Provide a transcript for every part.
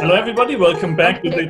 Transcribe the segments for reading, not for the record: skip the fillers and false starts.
Hello, everybody. Welcome back to the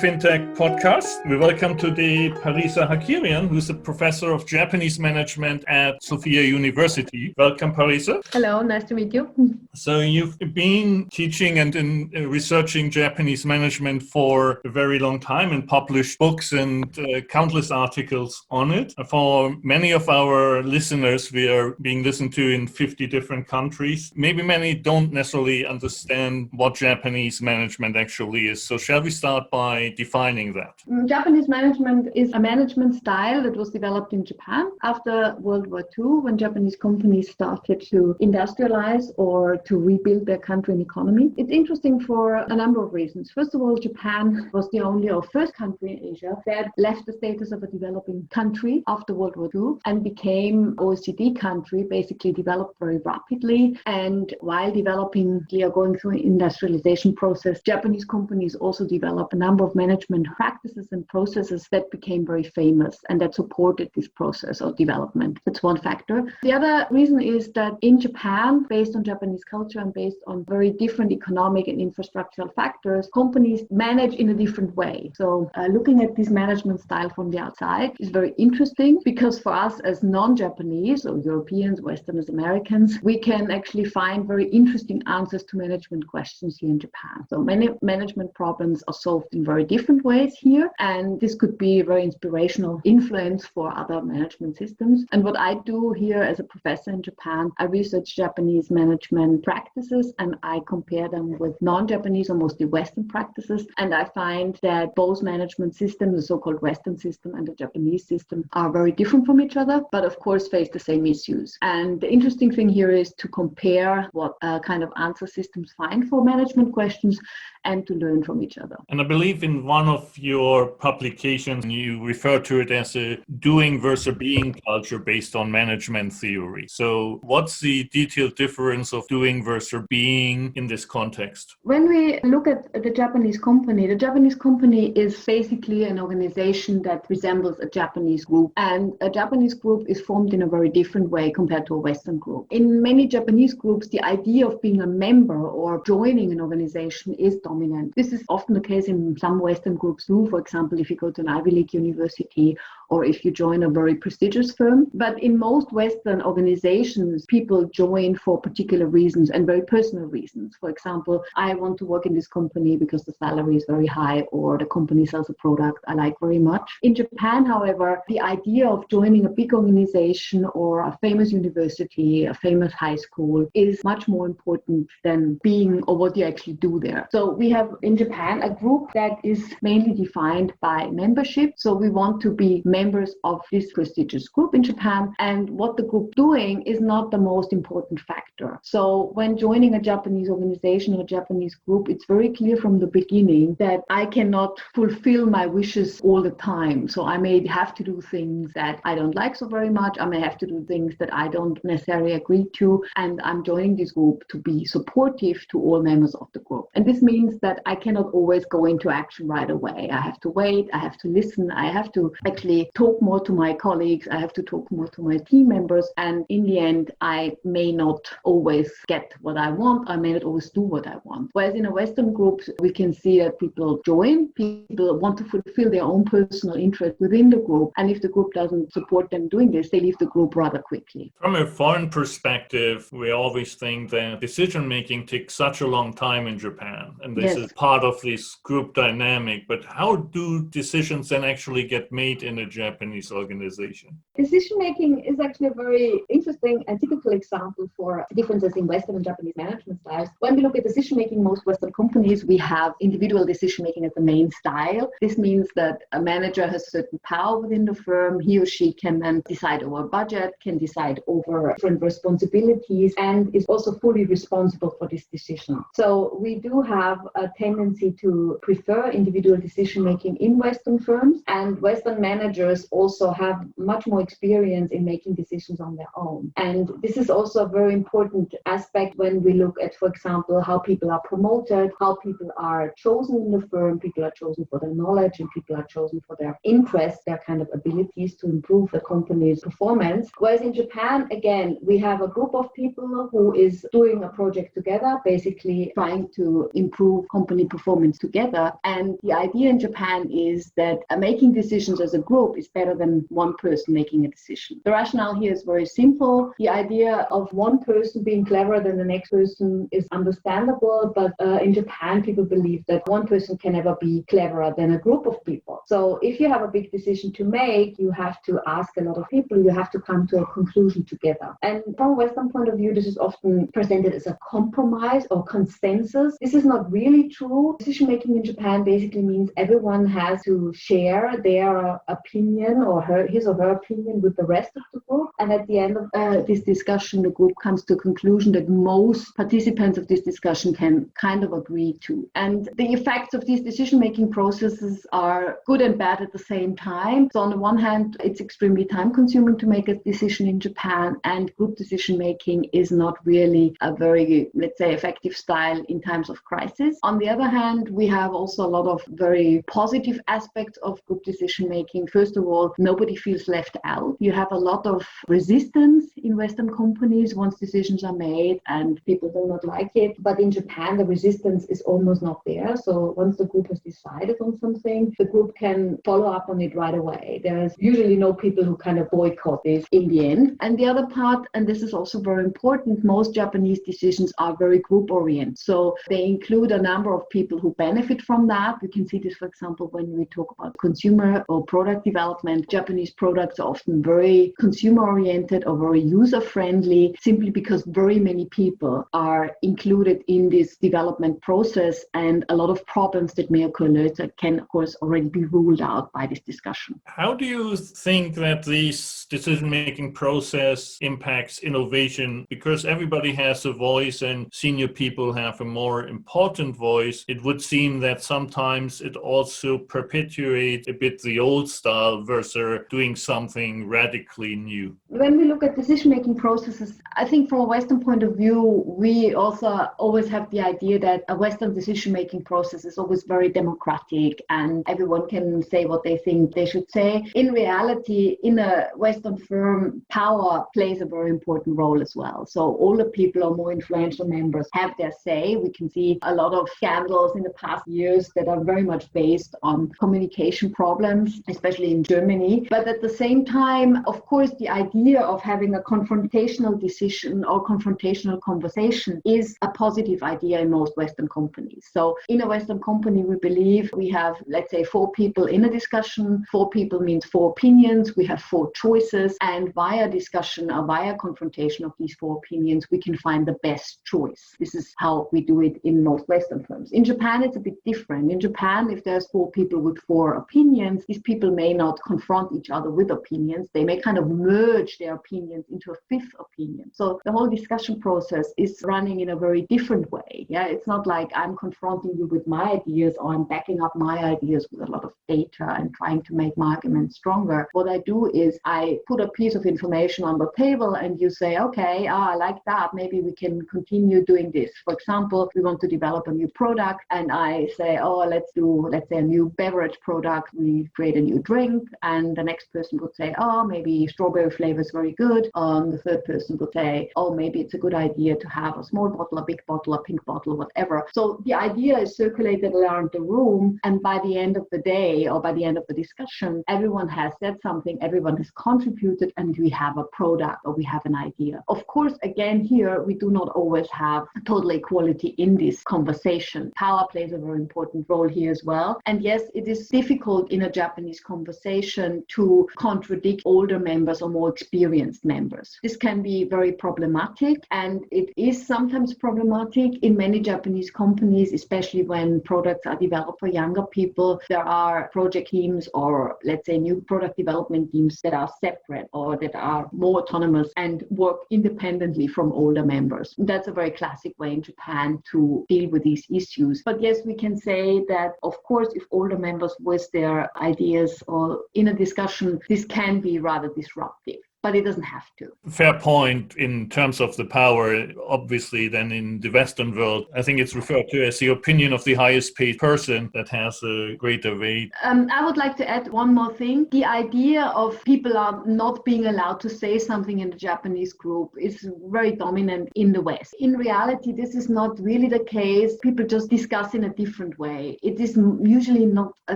FinTech podcast. We welcome to the Parissa Haghirian, who's a professor of Japanese management at Sophia University. Welcome, Parissa. Hello, nice to meet you. So you've been teaching and researching Japanese management for a very long time and published books and countless articles on it. For many of our listeners, we are being listened to in 50 different countries. Maybe many don't necessarily understand what Japanese management actually is. So shall we start by defining that? Japanese management is a management style that was developed in Japan after World War II, when Japanese companies started to industrialize or to rebuild their country and economy. It's interesting for a number of reasons. First of all, Japan was the only or first country in Asia that left the status of a developing country after World War II and became OECD country, basically developed very rapidly. And while developing, going through an industrialization process, Japanese companies also developed a number of management practices and processes that became very famous and that supported this process of development. That's one factor. The other reason is that in Japan, based on Japanese culture and based on very different economic and infrastructural factors, companies manage in a different way. So looking at this management style from the outside is very interesting because for us as non-Japanese or Europeans, Westerners, Americans, we can actually find very interesting answers to management questions here in Japan. So many management problems are solved in very different ways here, and this could be a very inspirational influence for other management systems. And what I do here as a professor in Japan, I research Japanese management practices and I compare them with non-Japanese or mostly Western practices, and I find that both management systems, the so-called Western system and the Japanese system, are very different from each other, but of course face the same issues. And the interesting thing here is to compare what kind of answer systems find for management questions and to learn from each other. And I believe in one of your publications, you refer to it as a doing versus being culture based on management theory. So what's the detailed difference of doing versus being in this context? When we look at the Japanese company is basically an organization that resembles a Japanese group. And a Japanese group is formed in a very different way compared to a Western group. In many Japanese groups, the idea of being a member or joining an organization is dominant. This is often the case in some Western groups too. For example, if you go to an Ivy League university or if you join a very prestigious firm. But in most Western organizations, people join for particular reasons and very personal reasons. For example, I want to work in this company because the salary is very high or the company sells a product I like very much. In Japan, however, the idea of joining a big organization or a famous university, a famous high school is much more important than being or what you actually do there. So we have in Japan a group that is mainly defined by membership. So we want to be members of this prestigious group in Japan, and what the group doing is not the most important factor. So when joining a Japanese organization or Japanese group, it's very clear from the beginning that I cannot fulfill my wishes all the time. So I may have to do things that I don't like so very much. I may have to do things that I don't necessarily agree to, and I'm joining this group to be supportive to all members of the group. And this means that I cannot always go into action right away. I have to wait, I have to listen, I have to actually talk more to my colleagues, I have to talk more to my team members, and in the end, I may not always get what I want, I may not always do what I want. Whereas in a Western group, we can see that people join, people want to fulfill their own personal interest within the group, and if the group doesn't support them doing this, they leave the group rather quickly. From a foreign perspective, we always think that decision-making takes such a long time in Japan, and this is part of this group dynamic, but how do decisions then actually get made in a Japanese organization? Decision-making is actually a very interesting and typical example for differences in Western and Japanese management styles. When we look at decision-making, most Western companies, we have individual decision-making as the main style. This means that a manager has certain power within the firm. He or she can then decide over budget, can decide over different responsibilities, and is also fully responsible for this decision. So we do have a tendency to prefer individual decision-making in Western firms, and Western managers members also have much more experience in making decisions on their own. And this is also a very important aspect when we look at, for example, how people are promoted, how people are chosen in the firm. People are chosen for their knowledge and people are chosen for their interests, their kind of abilities to improve the company's performance. Whereas in Japan, again, we have a group of people who is doing a project together, basically trying to improve company performance together. And the idea in Japan is that making decisions as a group is better than one person making a decision. The rationale here is very simple. The idea of one person being cleverer than the next person is understandable, but in Japan, people believe that one person can never be cleverer than a group of people. So if you have a big decision to make, you have to ask a lot of people, you have to come to a conclusion together. And from a Western point of view, this is often presented as a compromise or consensus. This is not really true. Decision making in Japan basically means everyone has to share their opinion or his or her opinion with the rest of the group. And at the end of this discussion, the group comes to a conclusion that most participants of this discussion can kind of agree to. And the effects of these decision-making processes are good and bad at the same time. So on the one hand, it's extremely time-consuming to make a decision in Japan, and group decision-making is not really a very, let's say, effective style in times of crisis. On the other hand, we have also a lot of very positive aspects of group decision-making. First of all, nobody feels left out. You have a lot of resistance in Western companies once decisions are made and people do not like it. But in Japan, the resistance is almost not there. So once the group has decided on something, the group can follow up on it right away. There's usually no people who kind of boycott this in the end. And the other part, and this is also very important, most Japanese decisions are very group oriented. So they include a number of people who benefit from that. We can see this, for example, when we talk about consumer or product development. Japanese products are often very consumer oriented or very user friendly, simply because very many people are included in this development process, and a lot of problems that may occur later can, of course, already be ruled out by this discussion. How do you think that this decision-making process impacts innovation? Because everybody has a voice and senior people have a more important voice. It would seem that sometimes it also perpetuates a bit the old style versus doing something radically new. When we look at decision-making processes, I think from a Western point of view, we also always have the idea that a Western decision-making process is always very democratic and everyone can say what they think they should say. In reality, in a Western firm, power plays a very important role as well. So older people or more influential members have their say. We can see a lot of scandals in the past years that are very much based on communication problems, especially in Germany. But at the same time, of course, the idea of having a confrontational decision or confrontational conversation is a positive idea in most Western companies. So in a Western company, we believe we have, let's say, 4 people in a discussion. 4 people means 4 opinions. We have 4 choices. And via discussion or via confrontation of these 4 opinions, we can find the best choice. This is how we do it in most Western firms. In Japan, it's a bit different. In Japan, if there's 4 people with 4 opinions, these people may not confront each other with opinions. They may kind of merge their opinions into a 5th opinion. So the whole discussion process is running in a very different way. Yeah, it's not like I'm confronting you with my ideas or I'm backing up my ideas with a lot of data and trying to make my arguments stronger. What I do is I put a piece of information on the table and you say, okay, I like that. Maybe we can continue doing this. For example, we want to develop a new product and I say, let's say a new beverage product. We create a new drink, and the next person would say, maybe strawberry flavor is very good. The third person would say, maybe it's a good idea to have a small bottle, a big bottle, a pink bottle, whatever. So the idea is circulated around the room, and by the end of the day or by the end of the discussion, everyone has said something, everyone has contributed, and we have a product or we have an idea. Of course, again, here we do not always have total equality in this conversation. Power plays a very important role here as well. And yes, it is difficult in a Japanese conversation to contradict older members or more experienced members. This can be very problematic, and it is sometimes problematic in many Japanese companies, especially when products are developed for younger people. There are project teams or, let's say, new product development teams that are separate or that are more autonomous and work independently from older members. That's a very classic way in Japan to deal with these issues. But yes, we can say that, of course, if older members voice their ideas or example, in a discussion, this can be rather disruptive. But it doesn't have to. Fair point in terms of the power. Obviously, then in the Western world, I think it's referred to as the opinion of the highest paid person that has a greater weight. I would like to add one more thing. The idea of people are not being allowed to say something in the Japanese group is very dominant in the West. In reality, this is not really the case. People just discuss in a different way. It is usually not a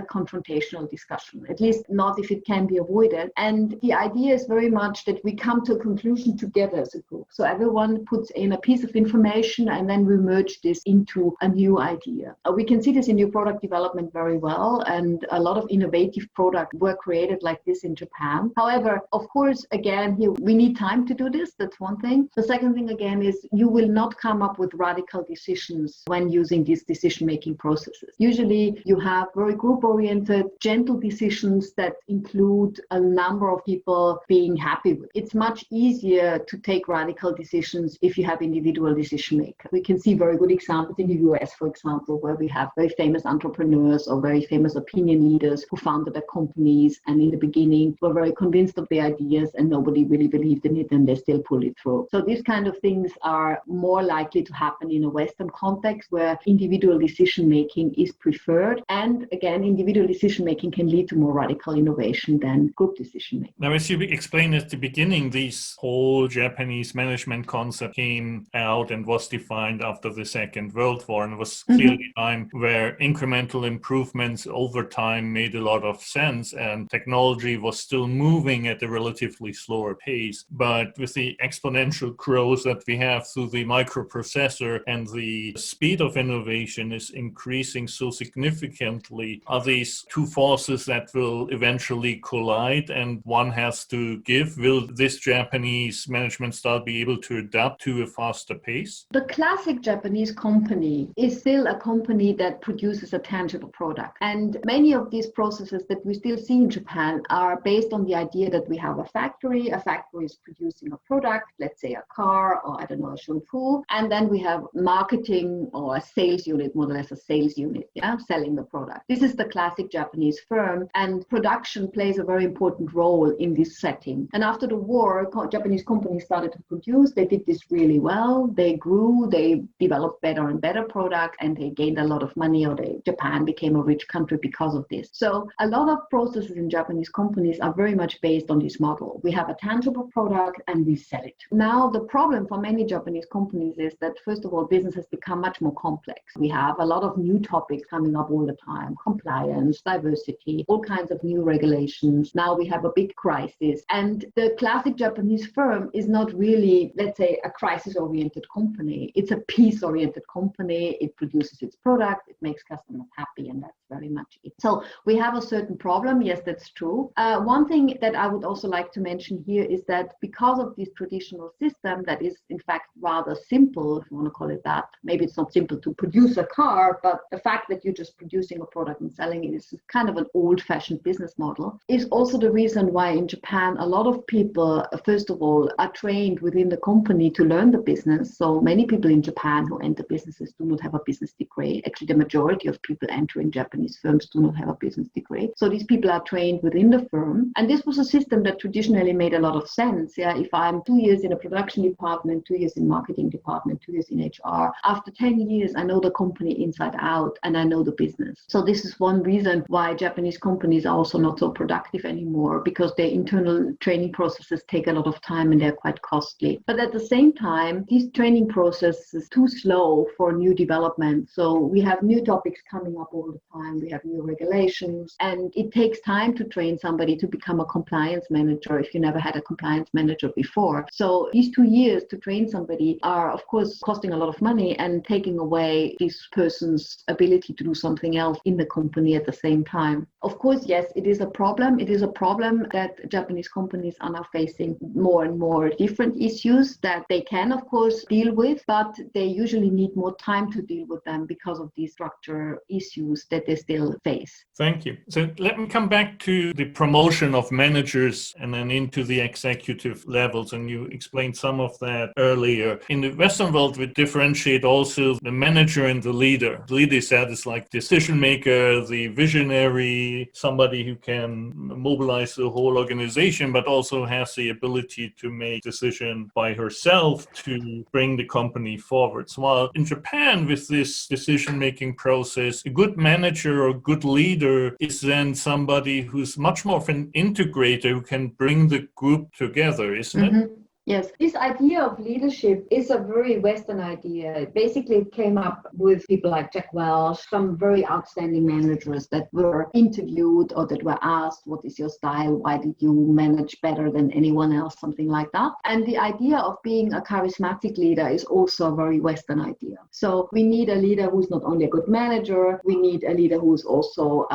confrontational discussion, at least not if it can be avoided. And the idea is very much that we come to a conclusion together as a group. So everyone puts in a piece of information and then we merge this into a new idea. We can see this in new product development very well, and a lot of innovative products were created like this in Japan. However, of course, again, here we need time to do this. That's one thing. The second thing, again, is you will not come up with radical decisions when using these decision-making processes. Usually you have very group-oriented, gentle decisions that include a number of people being happy with. It's much easier to take radical decisions if you have individual decision makers. We can see very good examples in the US, for example, where we have very famous entrepreneurs or very famous opinion leaders who founded their companies and in the beginning were very convinced of their ideas and nobody really believed in it and they still pull it through. So these kind of things are more likely to happen in a Western context where individual decision making is preferred. And again, individual decision making can lead to more radical innovation than group decision making. Now, as you explained at the beginning, this whole Japanese management concept came out and was defined after the Second World War, and it was clearly a time where incremental improvements over time made a lot of sense, and technology was still moving at a relatively slower pace. But with the exponential growth that we have through the microprocessor and the speed of innovation is increasing so significantly, are these two forces that will eventually collide and one has to give? Will this Japanese management style be able to adapt to a faster pace? The classic Japanese company is still a company that produces a tangible product. And many of these processes that we still see in Japan are based on the idea that we have a factory is producing a product, let's say a car or I don't know, a shampoo. And then we have marketing or a sales unit, more or less a sales unit, selling the product. This is the classic Japanese firm, and production plays a very important role in this setting. And after the war, Japanese companies started to produce. They did this really well. They grew, they developed better and better products, and they gained a lot of money, or Japan became a rich country because of this. So a lot of processes in Japanese companies are very much based on this model. We have a tangible product and we sell it. Now, the problem for many Japanese companies is that, first of all, business has become much more complex. We have a lot of new topics coming up all the time: compliance, diversity, all kinds of new regulations. Now we have a big crisis. And the classic Japanese firm is not really, let's say, a crisis-oriented company. It's a peace-oriented company. It produces its product. It makes customers happy, and that's very much it. So we have a certain problem. Yes, that's true. One thing that I would also like to mention here is that because of this traditional system that is, in fact, rather simple, if you want to call it that, maybe it's not simple to produce a car, but the fact that you're just producing a product and selling it is kind of an old-fashioned business model, is also the reason why in Japan a lot of people, first of all, are trained within the company to learn the business. So many people in Japan who enter businesses do not have a business degree. Actually, the majority of people entering Japanese firms do not have a business degree. So these people are trained within the firm. And this was a system that traditionally made a lot of sense. If I'm 2 years in a production department, 2 years in marketing department, 2 years in HR, after 10 years, I know the company inside out and I know the business. So this is one reason why Japanese companies are also not so productive anymore, because their internal training processes take a lot of time and they're quite costly. But at the same time, these training processes are too slow for new development. So we have new topics coming up all the time. We have new regulations, and it takes time to train somebody to become a compliance manager if you never had a compliance manager before. So these 2 years to train somebody are, of course, costing a lot of money and taking away this person's ability to do something else in the company at the same time. Of course, yes, it is a problem. It is a problem that Japanese companies are now facing more and more different issues that they can, of course, deal with, but they usually need more time to deal with them because of these structure issues that they still face. Thank you. So let me come back to the promotion of managers and then into the executive levels. And you explained some of that earlier. In the Western world, we differentiate also the manager and the leader. The leader is like decision maker, the visionary, somebody who can mobilize the whole organization, but also has the ability to make decision by herself to bring the company forward. So while in Japan, with this decision-making process, a good manager or good leader is then somebody who's much more of an integrator who can bring the group together, isn't it? Yes, this idea of leadership is a very Western idea. Basically, it came up with people like Jack Welch, some very outstanding managers that were interviewed or that were asked, what is your style? Why did you manage better than anyone else? Something like that. And the idea of being a charismatic leader is also a very Western idea. So we need a leader who's not only a good manager, we need a leader who's also,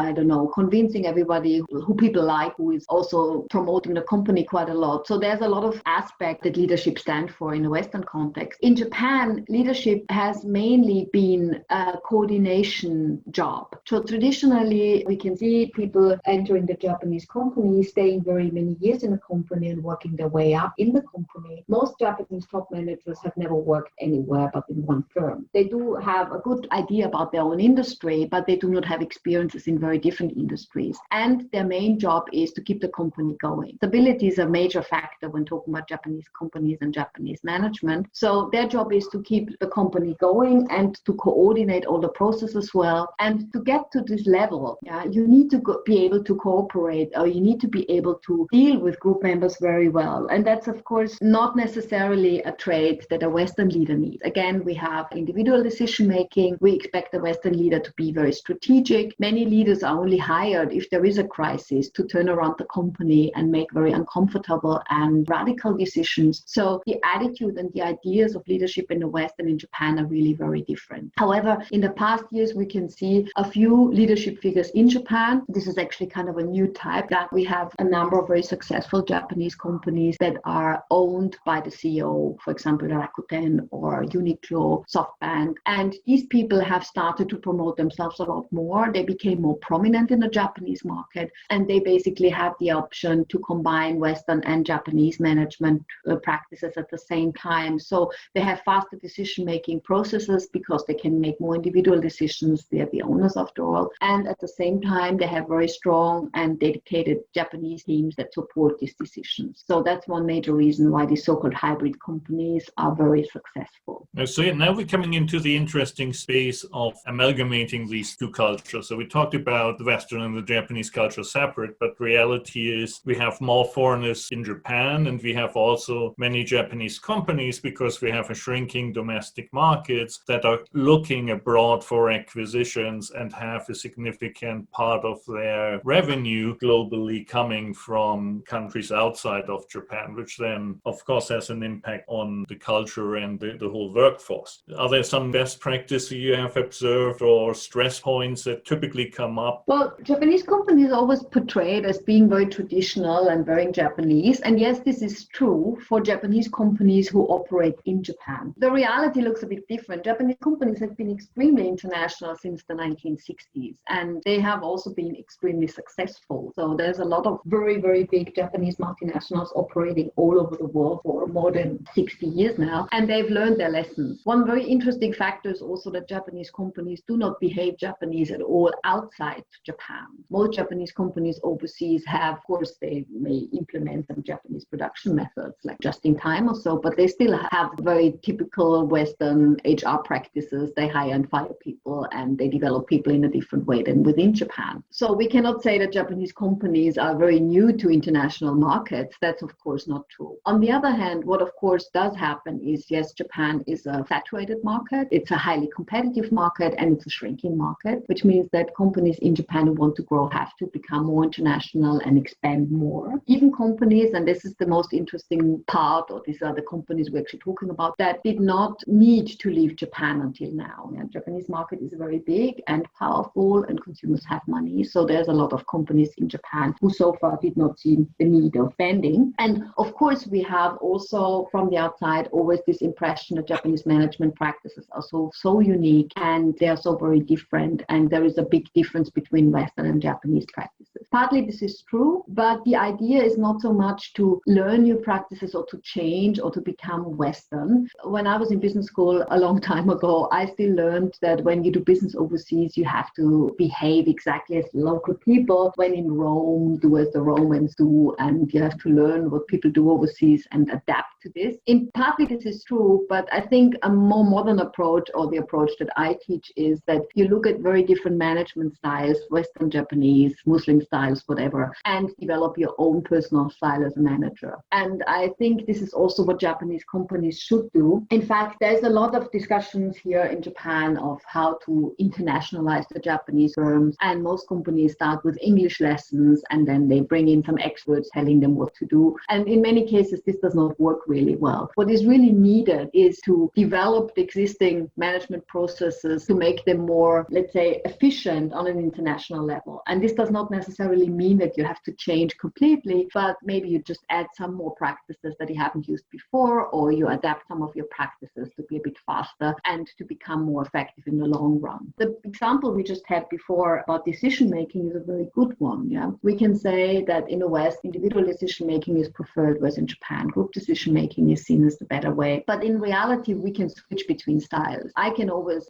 convincing everybody who people like, who is also promoting the company quite a lot. So there's a lot of aspects that leadership stand for in a Western context. In Japan, leadership has mainly been a coordination job. So traditionally, we can see people entering the Japanese company, staying very many years in a company and working their way up in the company. Most Japanese top managers have never worked anywhere but in one firm. They do have a good idea about their own industry, but they do not have experiences in very different industries. And their main job is to keep the company going. Stability is a major factor when talking about Japanese companies and Japanese management. So their job is to keep the company going and to coordinate all the processes well. And to get to this level, you need to be able to cooperate, or you need to be able to deal with group members very well. And that's, of course, not necessarily a trait that a Western leader needs. Again, we have individual decision making. We expect a Western leader to be very strategic. Many leaders are only hired if there is a crisis to turn around the company and make very uncomfortable and radical decisions. So the attitude and the ideas of leadership in the West and in Japan are really very different. However, in the past years, we can see a few leadership figures in Japan. This is actually kind of a new type, that we have a number of very successful Japanese companies that are owned by the CEO, for example, Rakuten or Uniqlo, SoftBank. And these people have started to promote themselves a lot more. They became more prominent in the Japanese market, and they basically have the option to combine Western and Japanese management practices at the same time. So they have faster decision-making processes because they can make more individual decisions. They are the owners after all. And at the same time, they have very strong and dedicated Japanese teams that support these decisions. So that's one major reason why these so-called hybrid companies are very successful. So now we're coming into the interesting space of amalgamating these two cultures. So we talked about the Western and the Japanese culture separate, but reality is we have more foreigners in Japan, and we have also many Japanese companies, because we have a shrinking domestic markets, that are looking abroad for acquisitions and have a significant part of their revenue globally coming from countries outside of Japan, which then, of course, has an impact on the culture and the whole workforce. Are there some best practices you have observed or stress points that typically come up? Well, Japanese companies always portrayed as being very traditional and very Japanese. And yes, this is true for Japanese companies who operate in Japan. The reality looks a bit different. Japanese companies have been extremely international since the 1960s, and they have also been extremely successful. So there's a lot of very, very big Japanese multinationals operating all over the world for more than 60 years now, and they've learned their lessons. One very interesting factor is also that Japanese companies do not behave Japanese at all outside Japan. Most Japanese companies overseas have, of course, they may implement some Japanese production methods like just in time or so, but they still have very typical Western HR practices. They hire and fire people, and they develop people in a different way than within Japan. So we cannot say that Japanese companies are very new to international markets. That's of course not true. On the other hand, what of course does happen is, yes, Japan is a saturated market. It's a highly competitive market, and it's a shrinking market, which means that companies in Japan who want to grow have to become more international and expand more. Even companies, and this is the most interesting one part, or these are the companies we're actually talking about, that did not need to leave Japan until now. The Japanese market is very big and powerful, and consumers have money. So there's a lot of companies in Japan who so far did not see the need of spending. And of course, we have also from the outside always this impression that Japanese management practices are so unique and they are so very different. And there is a big difference between Western and Japanese practices. Partly this is true, but the idea is not so much to learn new practices or to change or to become Western. When I was in business school a long time ago, I still learned that when you do business overseas, you have to behave exactly as local people. When in Rome, do as the Romans do, and you have to learn what people do overseas and adapt to this. In partly this is true, but I think a more modern approach, or the approach that I teach, is that you look at very different management styles, Western, Japanese, Muslim styles, whatever, and develop your own personal style as a manager. And I think this is also what Japanese companies should do. In fact, there's a lot of discussions here in Japan of how to internationalize the Japanese firms, and most companies start with English lessons and then they bring in some experts telling them what to do. And in many cases, this does not work really well. What is really needed is to develop the existing management processes to make them more, let's say, efficient on an international level. And this does not necessarily mean that you have to change completely, but maybe you just add some more practices that you haven't used before, or you adapt some of your practices to be a bit faster and to become more effective in the long run. The example we just had before about decision making is a very good one. Yeah, we can say that in the West, individual decision making is preferred, whereas in Japan, group decision making is seen as the better way. But in reality, we can switch between styles. I can always,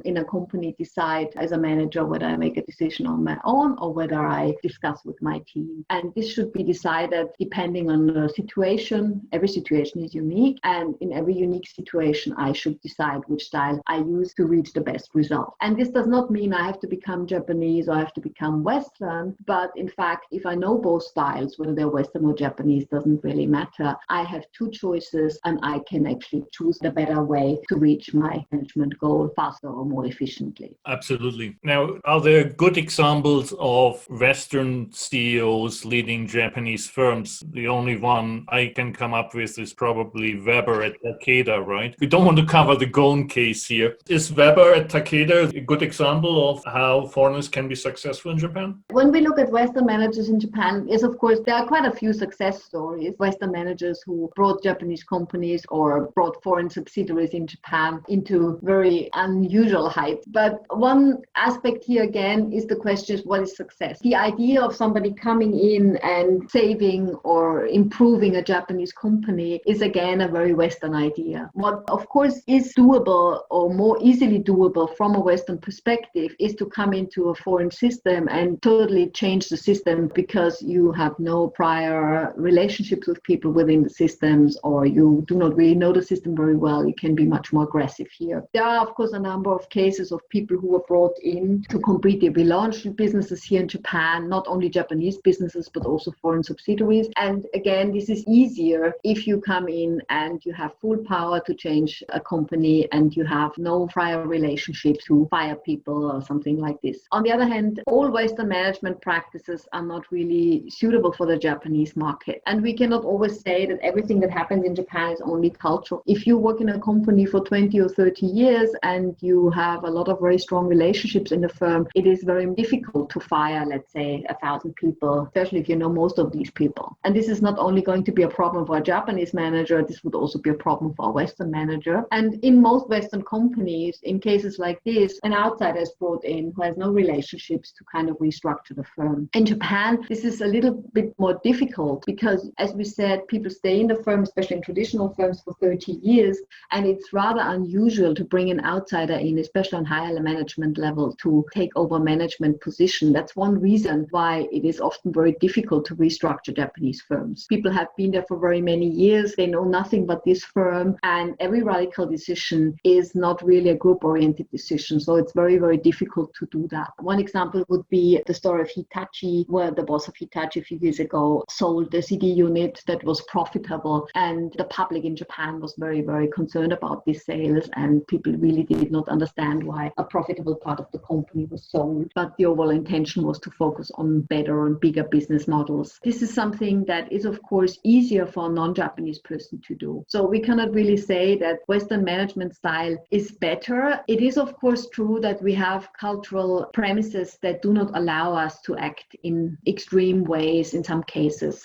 in a company, decide as a manager whether I make a decision on my own or whether I discuss with my team. And this should be decided depending on the situation. Every situation is unique, and in every unique situation, I should decide which style I use to reach the best result. And this does not mean I have to become Japanese or I have to become Western, but in fact, if I know both styles, whether they're Western or Japanese, doesn't really matter. I have two choices and I can actually choose the better way to reach my management goal faster or more efficiently. Absolutely. Now, are there good examples of Western CEOs leading Japanese firms? The only one I can come up with is probably Weber at Takeda, right? We don't want to cover the Ghosn case here. Is Weber at Takeda a good example of how foreigners can be successful in Japan? When we look at Western managers in Japan, yes, of course, there are quite a few success stories. Western managers who brought Japanese companies or brought foreign subsidiaries in Japan into very unusual heights. But one aspect here again is the question, what is success? The idea of somebody coming in and saving or improving a Japanese company is again a very Western idea. What of course is doable or more easily doable from a Western perspective is to come into a foreign system and totally change the system because you have no prior relationships with people within the systems, or you do not really know the system very well. You can be much more aggressive here. There are of course a number of cases of people who were brought in to completely relaunch businesses here in Japan, not only Japanese businesses but also foreign subsidiaries. And again, this is easier if you come in and you have full power to change a company and you have no prior relationship to fire people or something like this. On the other hand, all Western management practices are not really suitable for the Japanese market. And we cannot always say that everything that happens in Japan is only cultural. If you work in a company for 20 or 30 years and you have a lot of very strong relationships in the firm, it is very difficult to fire, let's say, 1,000 people, especially if you know most of these people. And this is not only going to be a problem for a Japanese manager, this would also be a problem for a Western manager. And in most Western companies, in cases like this, an outsider is brought in who has no relationships to kind of restructure the firm. In Japan, this is a little bit more difficult because, as we said, people stay in the firm, especially in traditional firms, for 30 years. And it's rather unusual to bring an outsider in, especially on higher management level, to take over management position. That's one reason why it is often very difficult to restructure Japanese firms. People have been there for very many years. They know nothing but this firm, and every radical decision is not really a group-oriented decision. So it's very, very difficult to do that. One example would be the story of Hitachi, where the boss of Hitachi a few years ago sold the CD unit that was profitable, and And the public in Japan was very, very concerned about these sales, and people really did not understand why a profitable part of the company was sold. But the overall intention was to focus on better and bigger business models. This is something that is, of course, easier for a non-Japanese person to do. So we cannot really say that Western management style is better. It is, of course, true that we have cultural premises that do not allow us to act in extreme ways in some cases.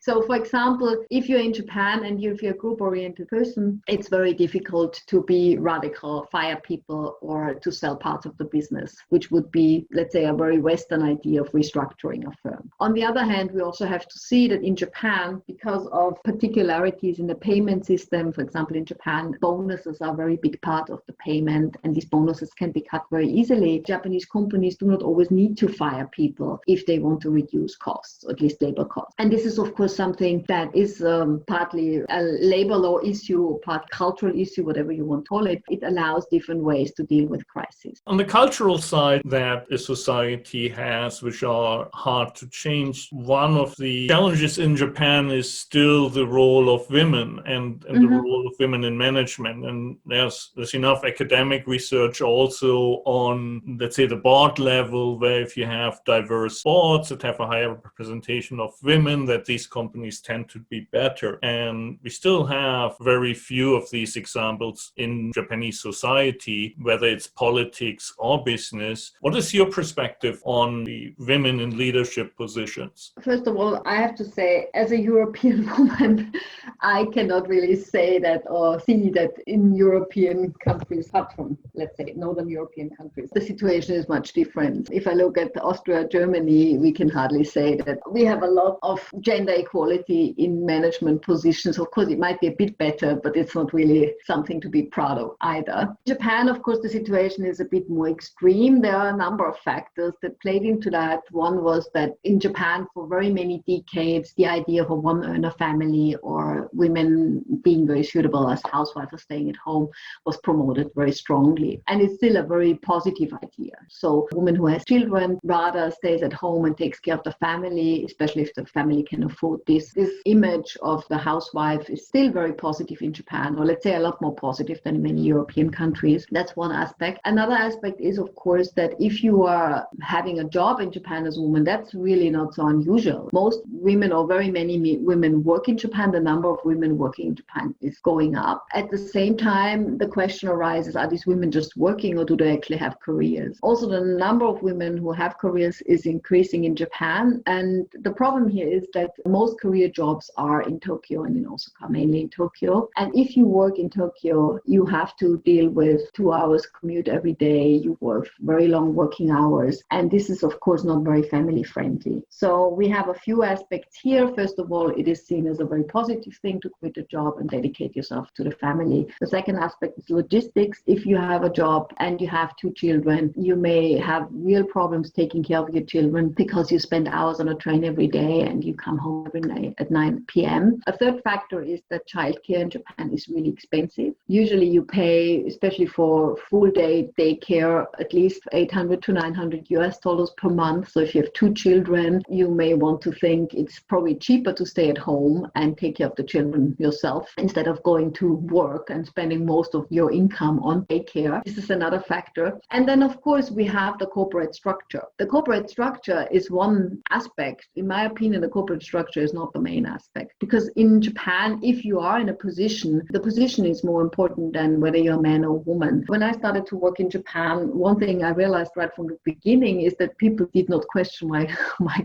So, for example, if you're in Japan and if you're a group-oriented person, it's very difficult to be radical, fire people, or to sell parts of the business, which would be, let's say, a very Western idea of restructuring a firm. On the other hand, we also have to see that in Japan, because of particularities in the payment system, for example, in Japan, bonuses are a very big part of the payment, and these bonuses can be cut very easily. Japanese companies do not always need to fire people if they want to reduce costs, or at least labor costs. And this is, of course, something that is partly a labor law issue, part cultural issue, whatever you want to call it. It allows different ways to deal with crises. On the cultural side that a society has, which are hard to change, one of the challenges in Japan is still the role of women and the role of women in management. And there's enough academic research also on, let's say, the board level, where if you have diverse boards that have a higher representation of women, that these companies tend to be better. And we still have very few of these examples in Japanese society, whether it's politics or business. What is your perspective on the women in leadership positions? First of all, I have to say, as a European woman, I cannot really say that or see that in European countries, apart from, let's say, Northern European countries, the situation is much different. If I look at Austria, Germany, we can hardly say that we have a lot of gender equality in management positions. Of course, it might be a bit better, but it's not really something to be proud of either. Japan, of course, the situation is a bit more extreme. There are a number of factors that played into that. One was that in Japan, for very many decades, the idea of a one-earner family or women being very suitable as housewives or staying at home was promoted very strongly. And it's still a very positive idea. So a woman who has children rather stays at home and takes care of the family, especially if the family can afford this. This image of the housewife is still very positive in Japan, or let's say a lot more positive than in many European countries. That's one aspect. Another aspect is, of course, that if you are having a job in Japan as a woman, that's really not so unusual. Most women, or very many women, work in Japan. The number of women working in Japan is going up. At the same time, the question arises, are these women just working, or do they actually have careers? Also, the number of women who have careers is increasing in Japan. And the problem here is that most career jobs are in Tokyo and in Osaka, mainly in Tokyo. And if you work in Tokyo, you have to deal with 2 hours commute every day. You work very long working hours. And this is, of course, not very family friendly. So we have a few aspects here. First of all, it is seen as a very positive thing to quit a job and dedicate yourself to the family. The second aspect is logistics. If you have a job and you have 2 children, you may have real problems taking care of your children because you spend hours on a train every day and you come home every night at 9 p.m. A third factor is that childcare in Japan is really expensive. Usually you pay, especially for full day daycare, at least $800 to $900 per month. So if you have 2 children, you may want to think it's probably cheaper to stay at home and take care of the children yourself instead of going to work and spending most of your income on daycare. This is another factor. And then, of course, we have the corporate structure. The corporate structure is one aspect. In my opinion, the corporate structure is not the main aspect, because in Japan, if you are in a position, the position is more important than whether you're a man or woman. When I started to work in Japan, one thing I realized right from the beginning is that people did not question my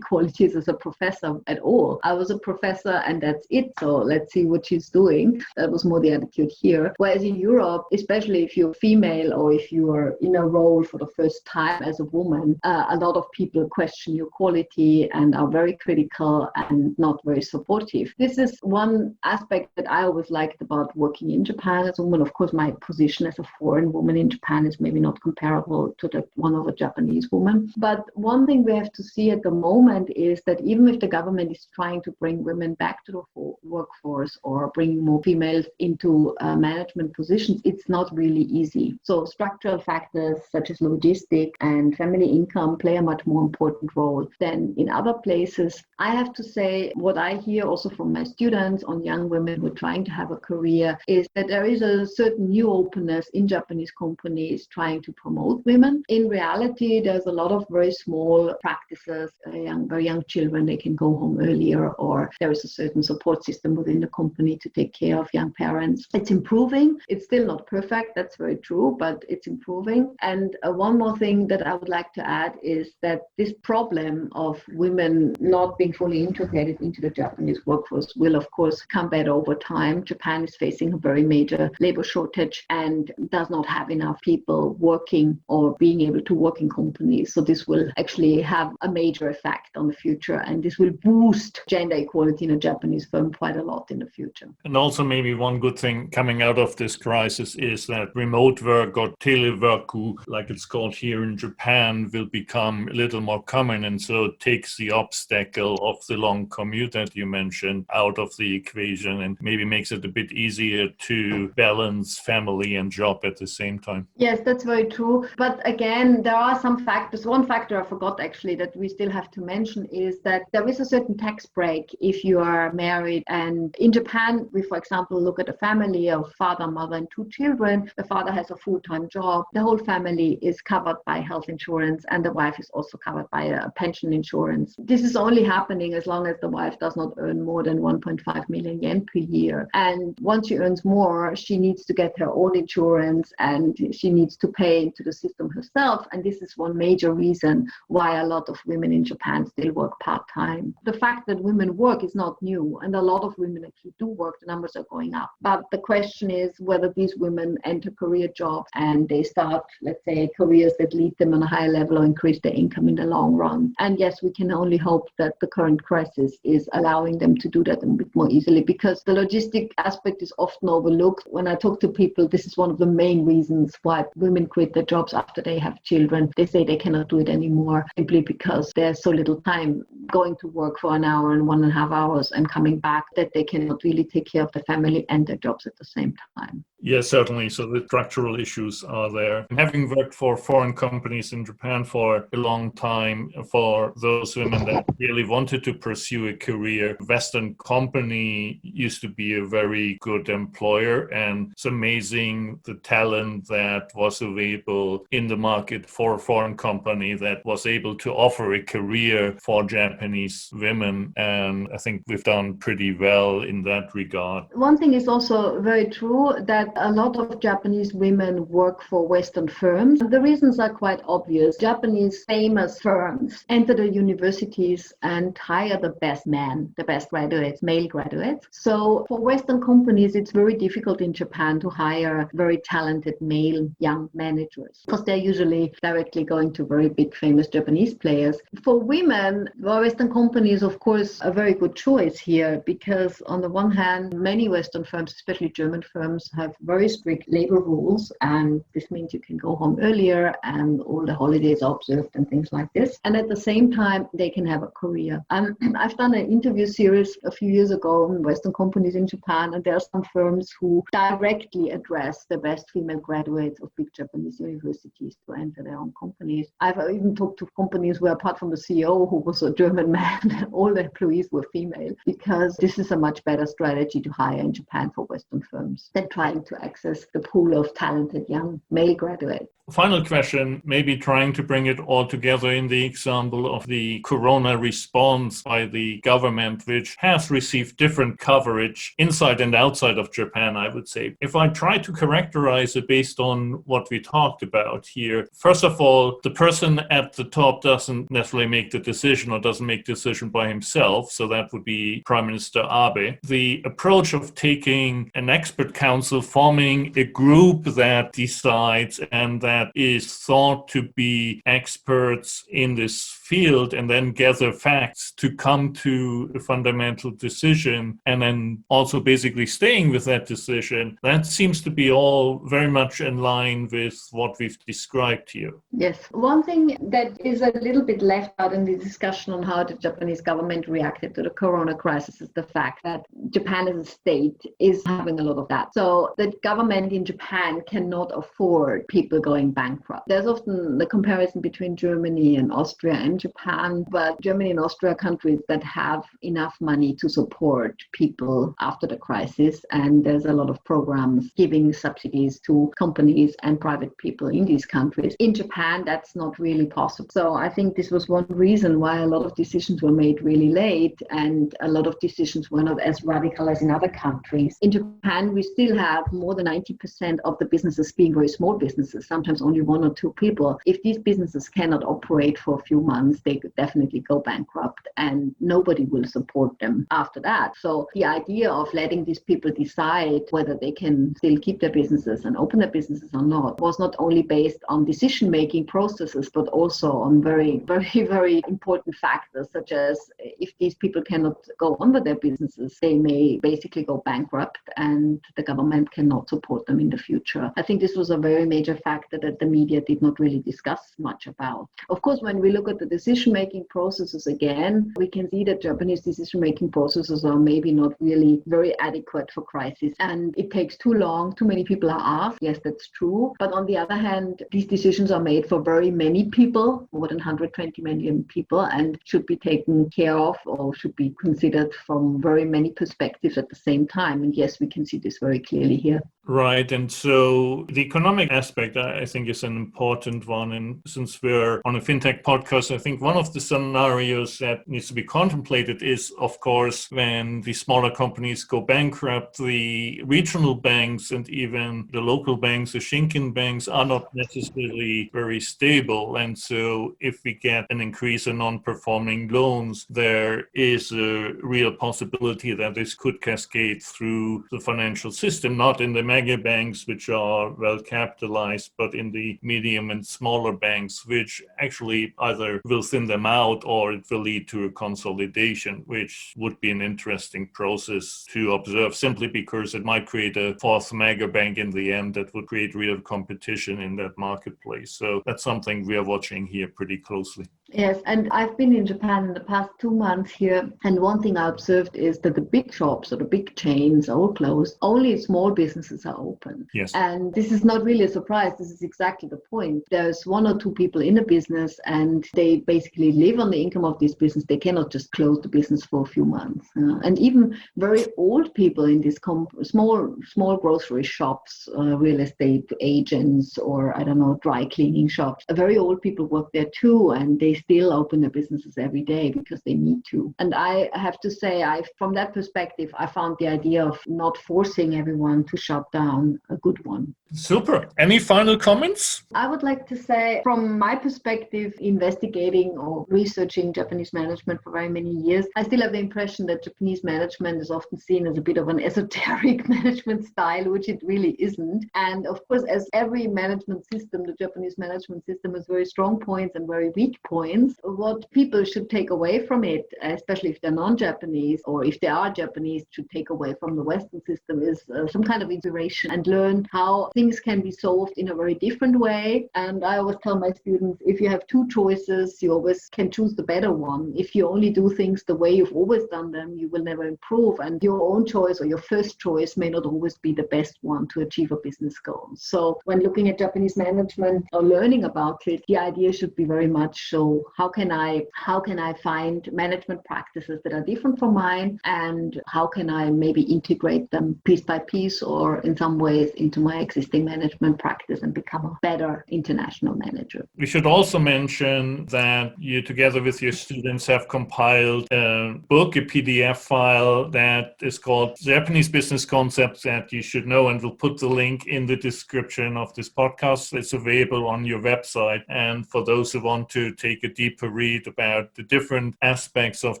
qualities as a professor at all. I was a professor and that's it. So let's see what she's doing. That was more the attitude here. Whereas in Europe, especially if you're female or if you are in a role for the first time as a woman, a lot of people question your quality and are very critical and not very supportive. This is one aspect that I always liked about working in Japan as a woman. Of course, my position as a foreign woman in Japan is maybe not comparable to the one of a Japanese woman. But one thing we have to see at the moment is that even if the government is trying to bring women back to the workforce or bring more females into management positions, it's not really easy. So structural factors such as logistics and family income play a much more important role than in other places. I have to say what I hear also from my students on young women who are trying to have a career is that there is a certain new openness in Japanese companies trying to promote women. In reality, there's a lot of very small practices. Very young children, they can go home earlier, or there is a certain support system within the company to take care of young parents. It's improving. It's still not perfect. That's very true, but it's improving. And one more thing that I would like to add is that this problem of women not being fully integrated into the Japanese workforce will, of course, come better over time. Japan is facing a very major labor shortage and does not have enough people working or being able to work in companies. So this will actually have a major effect on the future, and this will boost gender equality in a Japanese firm quite a lot in the future. And also maybe one good thing coming out of this crisis is that remote work, or teleworku, like it's called here in Japan, will become a little more common, and so it takes the obstacle of the long commute that you mentioned out of the equation and maybe makes it a bit easier to balance family and job at the same time. Yes, that's very true. But again, there are some factors. One factor I forgot actually that we still have to mention is that there is a certain tax break if you are married. And in Japan, we, for example, look at a family of father, mother, and 2 children. The father has a full-time job. The whole family is covered by health insurance, and the wife is also covered by a pension insurance. This is only happening as long as the wife does not earn more than 1.5 million yen per year. And once she earns more, she needs to get her own insurance and she needs to pay into the system herself. And this is one major reason why a lot of women in Japan still work part-time. The fact that women work is not new, and a lot of women actually do work. The numbers are going up. But the question is whether these women enter career jobs and they start, let's say, careers that lead them on a higher level or increase their income in the long run. And yes, we can only hope that the current crisis is allowing them to do that a bit more easily, because the logistic aspect is often overlooked. When I talk to people, this is one of the main reasons why women quit their jobs after they have children. They say they cannot do it anymore simply because there's so little time going to work for an hour and 1.5 hours and coming back that they cannot really take care of the family and their jobs at the same time. Yes, certainly. So the structural issues are there. Having worked for foreign companies in Japan for a long time, for those women that really wanted to pursue a career, Western company used to be a very good employer, and it's amazing the talent that was available in the market for a foreign company that was able to offer a career for Japanese women. And I think we've done pretty well in that regard. One thing is also very true, that a lot of Japanese women work for Western firms. The reasons are quite obvious. Japanese famous firms enter the universities and hire the best men, the best graduates, male graduates. So for Western companies, it's very difficult in Japan to hire very talented male young managers, because they're usually directly going to very big famous Japanese players. For women, well, Western companies, of course, a very good choice here, because on the one hand, many Western firms, especially German firms, have very strict labor rules, and this means you can go home earlier and all the holidays are observed and things like this. And at the same time, they can have a career. I've done an interview series a few years ago on Western companies in Japan, and there are some firms who directly address the best female graduates of big Japanese universities to enter their own companies. I've even talked to companies where, apart from the CEO, who was a German man, all the employees were female, because this is a much better strategy to hire in Japan for Western firms than trying to access the pool of talented young male graduates. Final question, maybe trying to bring it all together in the example of the corona response by the government, which has received different coverage inside and outside of Japan, I would say. If I try to characterize it based on what we talked about here, first of all, the person at the top doesn't necessarily make the decision or doesn't make the decision by himself. So that would be Prime Minister Abe. The approach of taking an expert council, forming a group that decides and that is thought to be experts in this field and then gather facts to come to a fundamental decision, and then also basically staying with that decision, that seems to be all very much in line with what we've described here. Yes. One thing that is a little bit left out in the discussion on how the Japanese government reacted to the corona crisis is the fact that Japan as a state is having a lot of that. So the government in Japan cannot afford people going bankrupt. There's often the comparison between Germany and Austria and in Japan, but Germany and Austria are countries that have enough money to support people after the crisis. And there's a lot of programs giving subsidies to companies and private people in these countries. In Japan, that's not really possible. So I think this was one reason why a lot of decisions were made really late and a lot of decisions were not as radical as in other countries. In Japan, we still have more than 90% of the businesses being very small businesses, sometimes only one or two people. If these businesses cannot operate for a few months, they could definitely go bankrupt and nobody will support them after that. So the idea of letting these people decide whether they can still keep their businesses and open their businesses or not was not only based on decision-making processes, but also on very, very, very important factors, such as if these people cannot go on with their businesses, they may basically go bankrupt and the government cannot support them in the future. I think this was a very major factor that the media did not really discuss much about. Of course, when we look at the decision-making processes again, we can see that Japanese decision-making processes are maybe not really very adequate for crisis. And it takes too long, too many people are asked. Yes, that's true. But on the other hand, these decisions are made for very many people, more than 120 million people, and should be taken care of or should be considered from very many perspectives at the same time. And yes, we can see this very clearly here. Right. And so the economic aspect, I think, is an important one. And since we're on a FinTech podcast, I think one of the scenarios that needs to be contemplated is, of course, when the smaller companies go bankrupt, the regional banks and even the local banks, the Shinkin banks, are not necessarily very stable. And so if we get an increase in non-performing loans, there is a real possibility that this could cascade through the financial system, not in the mega banks, which are well capitalized, but in the medium and smaller banks, which actually either will thin them out or it will lead to a consolidation, which would be an interesting process to observe, simply because it might create a fourth mega bank in the end that would create real competition in that marketplace. So that's something we are watching here pretty closely. Yes, and I've been in Japan in the past 2 months here, and one thing I observed is that the big shops or the big chains are all closed. Only small businesses are open. Yes. And this is not really a surprise. This is exactly the point. There's one or two people in a business and they basically live on the income of this business. They cannot just close the business for a few months. And even very old people in these small grocery shops, real estate agents, or I don't know, dry cleaning shops, very old people work there too, and they still open their businesses every day because they need to. And I have to say, from that perspective, I found the idea of not forcing everyone to shut down a good one. Super. Any final comments? I would like to say, from my perspective, investigating or researching Japanese management for very many years, I still have the impression that Japanese management is often seen as a bit of an esoteric management style, which it really isn't. And of course, as every management system, the Japanese management system has very strong points and very weak points. What people should take away from it, especially if they're non-Japanese or if they are Japanese, should take away from the Western system is some kind of inspiration and learn how things can be solved in a very different way. And I always tell my students, if you have two choices, you always can choose the better one. If you only do things the way you've always done them, you will never improve. And your own choice or your first choice may not always be the best one to achieve a business goal. So when looking at Japanese management or learning about it, the idea should be very much so, how can I find management practices that are different from mine, and how can I maybe integrate them piece by piece or in some ways into my existing management practice and become a better international manager. We should also mention that you, together with your students, have compiled a book, a PDF file that is called Japanese Business Concepts That You Should Know, and we'll put the link in the description of this podcast. It's available on your website. And for those who want to take a deeper read about the different aspects of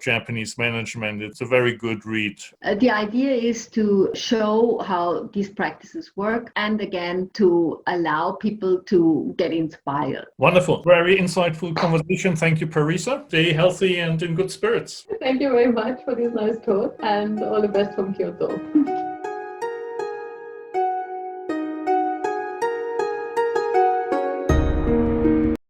Japanese management, it's a very good read. The idea is to show how these practices work and again to allow people to get inspired. Wonderful. Very insightful conversation. Thank you, Parissa. Stay healthy and in good spirits. Thank you very much for this nice talk and all the best from Kyoto.